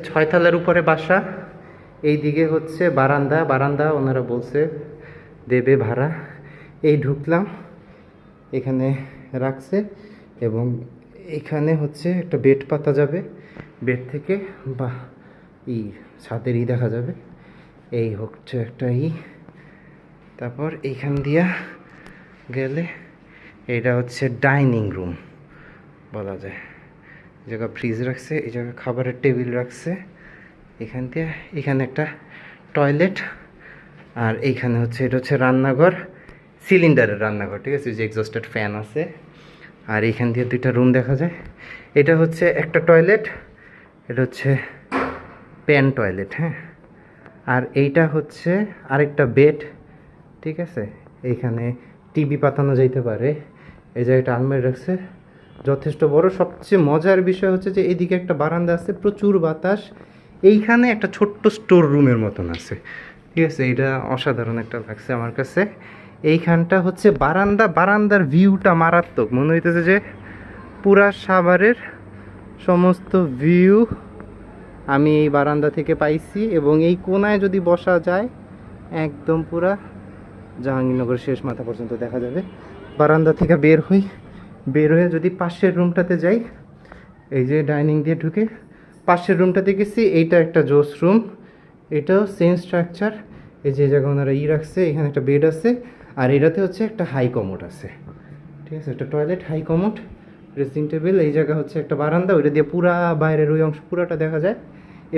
ছয় তলার উপরে বাসা, এই দিকে হচ্ছে বারান্দা। বারান্দা ওনারা বলছে দেবে ভাড়া। এই ঢুকলাম, এখানে রাখছে এবং এখানে হচ্ছে একটা বেড পাতা যাবে, বেড থেকে বা ছাদেরই দেখা যাবে। এই হচ্ছে একটা তারপর এইখান দিয়া গেলে এটা হচ্ছে ডাইনিং রুম বলা যায়। এই জায়গা ফ্রিজ রাখছে, এই জায়গায় খাবারের টেবিল রাখছে। এখান দিয়ে এখানে একটা টয়লেট, আর এইখানে হচ্ছে এটা হচ্ছে রান্নাঘর, সিলিন্ডারের রান্নাঘর, ঠিক আছে, যে এক্সস্টেড ফ্যান আছে। আর এইখান দিয়ে দুইটা রুম দেখা যায়। এটা হচ্ছে একটা টয়লেট, এটা হচ্ছে প্যান টয়লেট, হ্যাঁ। আর এইটা হচ্ছে আরেকটা বেড, ঠিক আছে। এইখানে টিভি পাতানো যাইতে পারে। এই জায়গাটা আলমারি রাখছে, যথেষ্ট বড়। সবচেয়ে মজার বিষয় হচ্ছে যে এইদিকে একটা বারান্দা আছে, প্রচুর বাতাস। এইখানে একটা ছোট্ট স্টোর রুমের মতন আছে, ঠিক আছে। এটা অসাধারণ একটা লাগছে আমার কাছে। এইখানটা হচ্ছে বারান্দা, বারান্দার ভিউটা মারাত্মক। মনে হইতেছে যে পুরা সাভারের সমস্ত ভিউ আমি এই বারান্দা থেকে পাইছি। এবং এই কোনায় যদি বসা যায় একদম পুরা জাহাঙ্গীরনগর শেষ মাথা পর্যন্ত দেখা যাবে। বারান্দা থেকে বের হয়ে যদি পাশের রুমটাতে যাই, এই যে ডাইনিং দিয়ে ঢুকে পাশের রুমটাতে গেছি, এইটা একটা জোস রুম, এটাও সেম স্ট্রাকচার। এই যে জায়গা ওনারা রাখছে, এখানে একটা বেড আছে, আর এটাতে হচ্ছে একটা হাই কমোড আছে, ঠিক আছে। একটা toilet, high commode, dressing table. এই জায়গা হচ্ছে একটা বারান্দা, ওইটা দিয়ে পুরা বাইরের ওই অংশ পুরাটা দেখা যায়।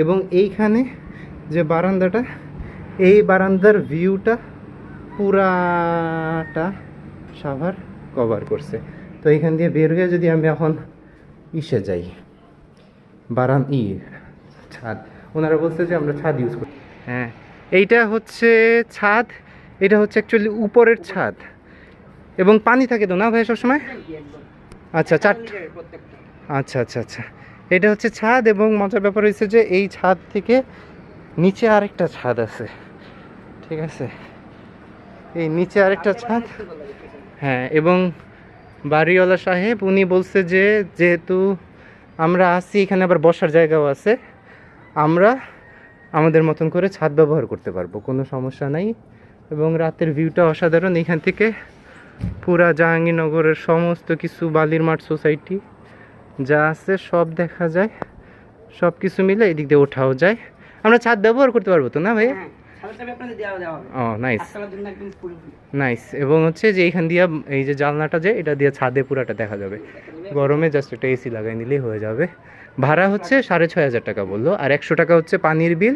এবং এইখানে যে বারান্দাটা, এই বারান্দার ভিউটা পুরাটা সাভার কভার করছে। তো এইখান দিয়ে বের হয়ে যদি আমি এখন যাই ছাদ, ওনারা বলছে যে আমরা ছাদ ইউজ করি। হ্যাঁ, এইটা হচ্ছে ছাদ, এটা হচ্ছে অ্যাকচুয়ালি উপরের ছাদ। এবং পানি থাকে তো না ভাই সবসময়? আচ্ছা, আচ্ছা আচ্ছা আচ্ছা, এটা হচ্ছে ছাদ। এবং মজার ব্যাপার হয়েছে যে এই ছাদ থেকে নিচে আরেকটা ছাদ আছে, ঠিক আছে। এই নিচে আরেকটা ছাদ, হ্যাঁ। এবং বাড়িওয়ালা সাহেব উনি বলছে যে যেহেতু আমরা আসি এখানে, আবার বসার জায়গাও আছে, আমরা আমাদের মতন করে ছাদ ব্যবহার করতে পারবো, কোনো সমস্যা নাই। এবং রাতের ভিউটা অসাধারণ। এখান থেকে পুরা জাহাঙ্গীরনগরের সমস্ত কিছু, বালির মাঠ সোসাইটি যা আছে সব দেখা যায়। সব কিছু মিলে এদিক দিয়ে ওঠাও যায়। আমরা ছাদ ব্যবহার করতে পারবো তো না ভাই? ও নাইস নাইস। এবং হচ্ছে যে এইখান দিয়ে এই যে জানলাটা, যে এটা দিয়ে ছাদে পুরাটা দেখা যাবে। গরমে জাস্ট একটা এসি লাগাই নিলেই হয়ে যাবে। ভাড়া হচ্ছে 6,500 টাকা বললো, আর 100 টাকা হচ্ছে পানির বিল,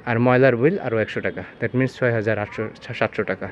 আর ময়লার বিল আরও 100 টাকা। দ্যাট মিনস 6,800-700 টাকা।